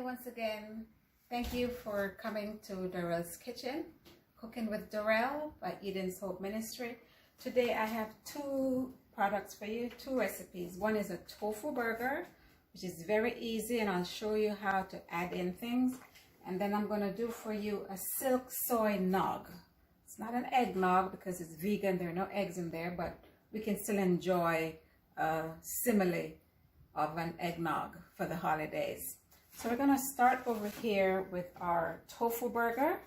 once again. Thank you for coming to Dorrel's Kitchen, Cooking with Dorrel by Eden's Hope Ministry. Today I have two products for you, two recipes. One is a tofu burger, which is very easy, and I'll show you how to add in things. And then I'm going to do for you a silk soy nog. It's not an eggnog because it's vegan, there are no eggs in there, but we can still enjoy a simile of an eggnog for the holidays. So we're going to start over here with our tofu burger.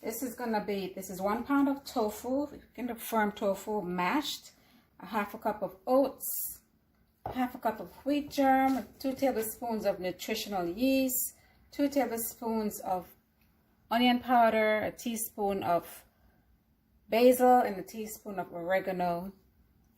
This is 1 pound of tofu, kind of firm tofu, mashed, a half a cup of oats, half a cup of wheat germ, 2 tablespoons of nutritional yeast, 2 tablespoons of onion powder, a teaspoon of basil, and a teaspoon of oregano,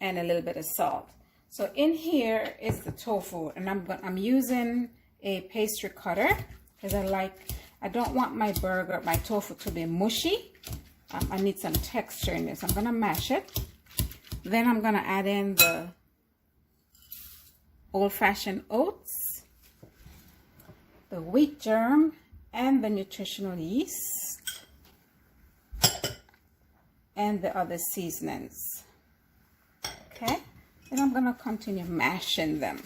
and a little bit of salt. So in here is the tofu, and I'm using a pastry cutter because I don't want my tofu to be mushy. I need some texture in this. I'm gonna mash it. Then I'm gonna add in the old-fashioned oats, the wheat germ, and the nutritional yeast, and the other seasonings. Okay, then I'm gonna continue mashing them.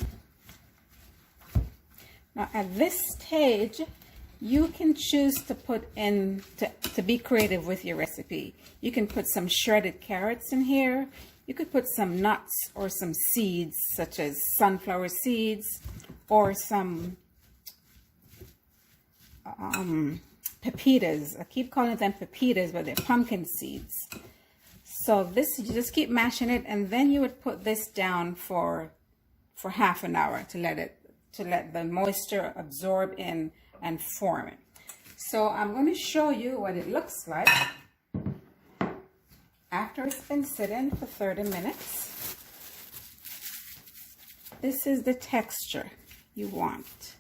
Now at this stage, you can choose to put in, to be creative with your recipe. You can put some shredded carrots in here. You could put some nuts or some seeds, such as sunflower seeds, or some pepitas. I keep calling them pepitas, but they're pumpkin seeds. So this, you just keep mashing it, and then you would put this down for half an hour to let the moisture absorb in and form it. So I'm going to show you what it looks like after it's been sitting for 30 minutes. This is the texture you want.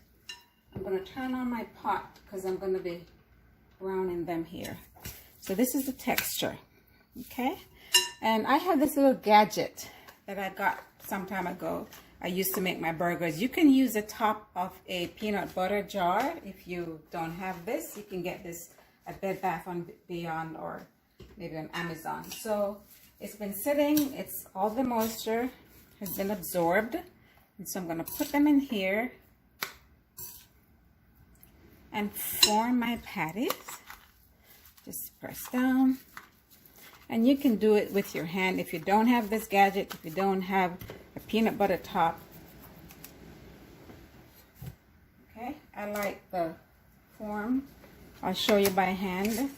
I'm going to turn on my pot because I'm going to be browning them here. So this is the texture, okay? And I have this little gadget that I got some time ago. I used to make my burgers. You can use the top of a peanut butter jar. If you don't have this, you can get this at Bed Bath & Beyond or maybe on Amazon. So it's been sitting, all the moisture has been absorbed. And so I'm gonna put them in here and form my patties. Just press down. And you can do it with your hand if you don't have this gadget, if you don't have a peanut butter top. Okay, I like the form. I'll show you by hand.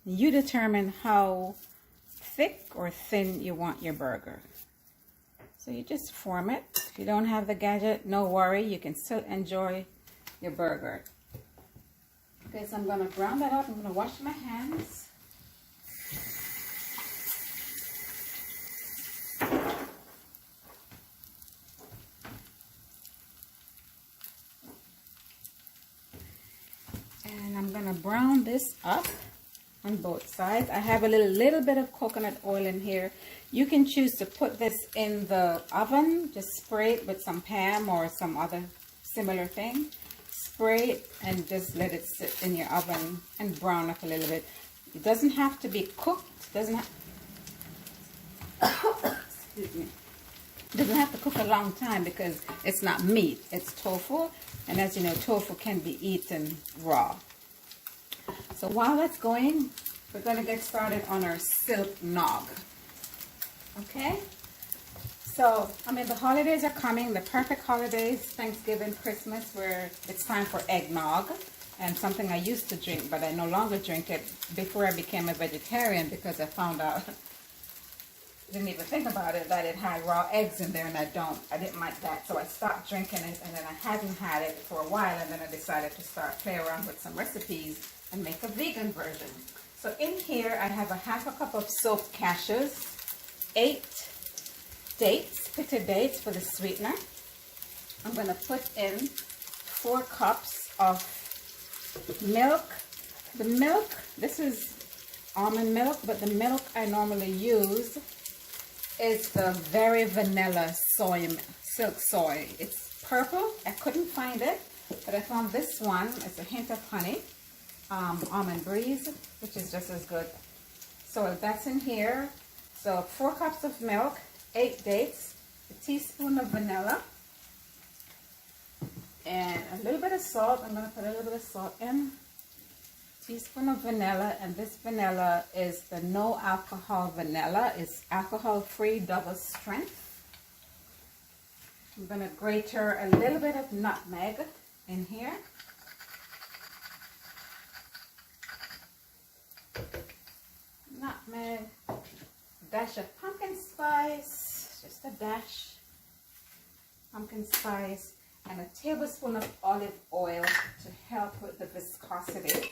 You determine how thick or thin you want your burger. So you just form it. If you don't have the gadget, no worry, you can still enjoy your burger. Okay, so I'm going to brown that up. I'm going to wash my hands. And I'm going to brown this up on both sides. I have a little bit of coconut oil in here. You can choose to put this in the oven. Just spray it with some Pam or some other similar thing. Spray it and just let it sit in your oven and brown up a little bit. It doesn't have to be cooked. Excuse me. It doesn't have to cook a long time because it's not meat. It's tofu, and as you know, tofu can be eaten raw. So while that's going, we're going to get started on our silk nog. Okay? So, I mean, the holidays are coming, the perfect holidays, Thanksgiving, Christmas, where it's time for eggnog, and something I used to drink, but I no longer drink it before I became a vegetarian because I found out, didn't even think about it, that it had raw eggs in there, and I didn't like that, so I stopped drinking it, and then I hadn't had it for a while, and then I decided to play around with some recipes and make a vegan version. So in here, I have a half a cup of soaked cashews, 8 dates, pitted dates for the sweetener. I'm going to put in 4 cups of milk. The milk, this is almond milk, but the milk I normally use is the very vanilla soy silk soy. It's purple. I couldn't find it, but I found this one. It's a hint of honey, almond breeze, which is just as good. So that's in here. So 4 cups of milk, 8 dates, a teaspoon of vanilla, and a little bit of salt. I'm going to put a little bit of salt in. Teaspoon of vanilla, and this vanilla is the no alcohol vanilla. It's alcohol free, double strength. I'm going to grate a little bit of nutmeg in here. Nutmeg, a dash of pumpkin spice, just a dash, pumpkin spice, and a tablespoon of olive oil to help with the viscosity.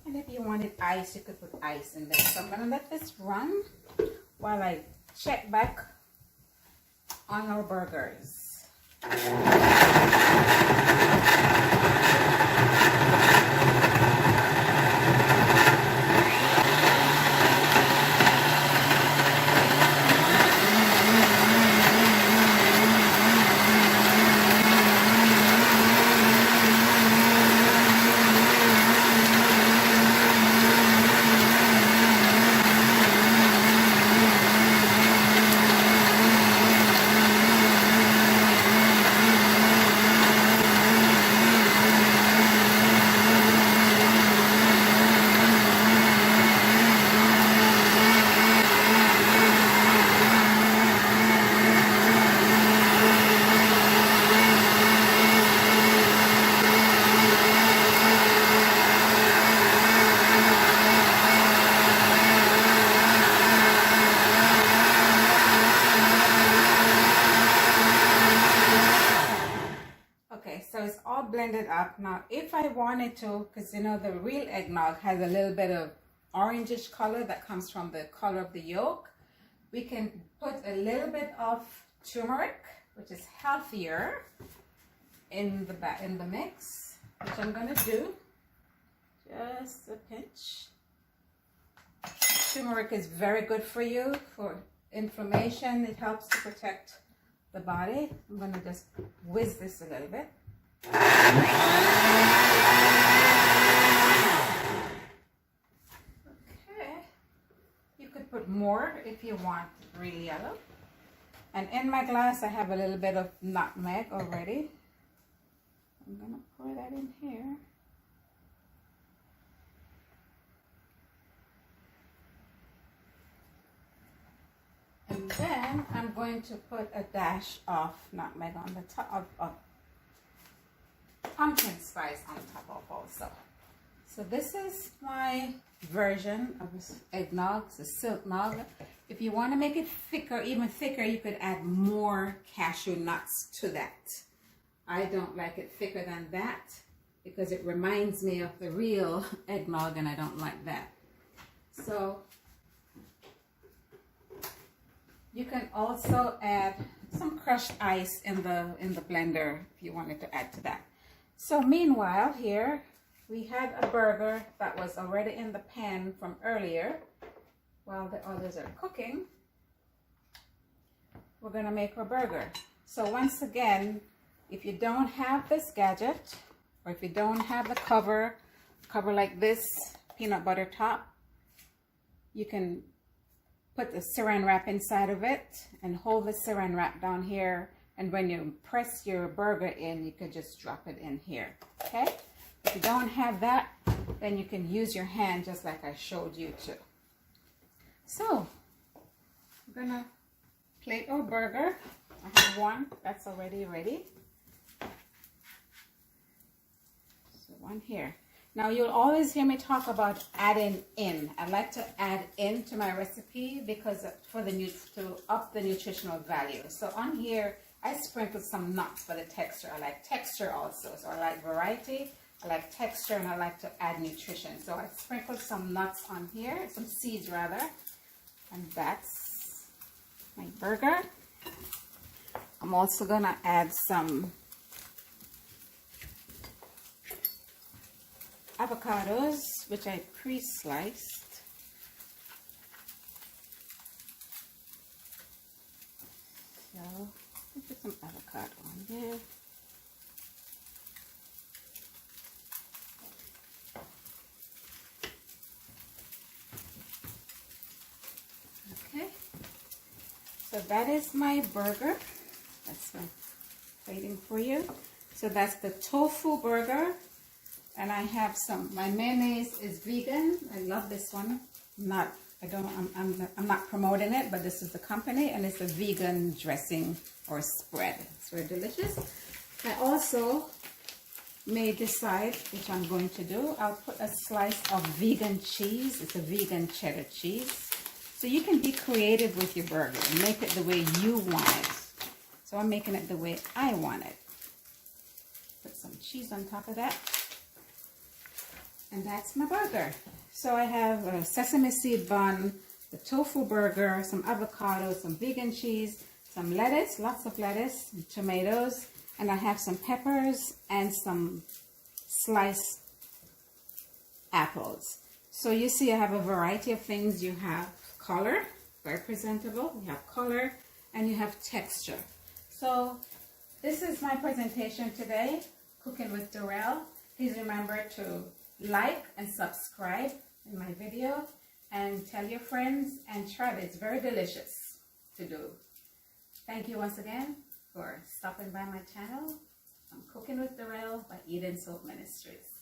And if you wanted ice, you could put ice in there. So I'm going to let this run while I check back on our burgers. So it's all blended up. Now, if I wanted to, because you know the real eggnog has a little bit of orangish color that comes from the color of the yolk, we can put a little bit of turmeric, which is healthier, in the mix, which I'm gonna do. Just a pinch. Turmeric is very good for you for inflammation. It helps to protect the body. I'm gonna just whiz this a little bit. Okay, you could put more if you want real yellow. And in my glass I have a little bit of nutmeg already. I'm gonna pour that in here. And then I'm going to put a dash of nutmeg on the top of pumpkin spice on top of also. So this is my version of eggnog, it's a silk nog. If you want to make it thicker, even thicker, you could add more cashew nuts to that. I don't like it thicker than that because it reminds me of the real eggnog and I don't like that. So you can also add some crushed ice in the blender if you wanted to add to that. So meanwhile, here we had a burger that was already in the pan from earlier. While the others are cooking, we're gonna make our burger. So once again, if you don't have this gadget, or if you don't have the cover like this, peanut butter top, you can put the saran wrap inside of it and hold the saran wrap down here, and when you press your burger in, you can just drop it in here, okay? If you don't have that, then you can use your hand just like I showed you to. So, we're gonna plate our burger. I have one that's already ready. So one here. Now you'll always hear me talk about adding in. I like to add in to my recipe because to up the nutritional value. So on here, I sprinkled some nuts for the texture. I like texture also. So I like variety, I like texture, and I like to add nutrition. So I sprinkled some nuts on here, some seeds rather. And that's my burger. I'm also gonna add some avocados, which I pre-sliced. go. Put some avocado on there. Okay. So that is my burger. That's waiting for you. So that's the tofu burger. And I have my mayonnaise is vegan. I love this one. I'm not promoting it, but this is the company, and it's a vegan dressing or spread. It's very delicious. I also may decide, which I'm going to do, I'll put a slice of vegan cheese. It's a vegan cheddar cheese. So you can be creative with your burger and make it the way you want it. So I'm making it the way I want it. Put some cheese on top of that. And that's my burger. So I have a sesame seed bun, the tofu burger, some avocado, some vegan cheese, some lettuce, lots of lettuce, and tomatoes, and I have some peppers and some sliced apples. So you see I have a variety of things. You have color, very presentable. You have color, and you have texture. So this is my presentation today, Cooking with Dorrel. Please remember to like and subscribe in my video, and tell your friends and try it. It's very delicious to do. Thank you once again for stopping by my channel. I'm Cooking with Dorrel by Eden Soap Ministries.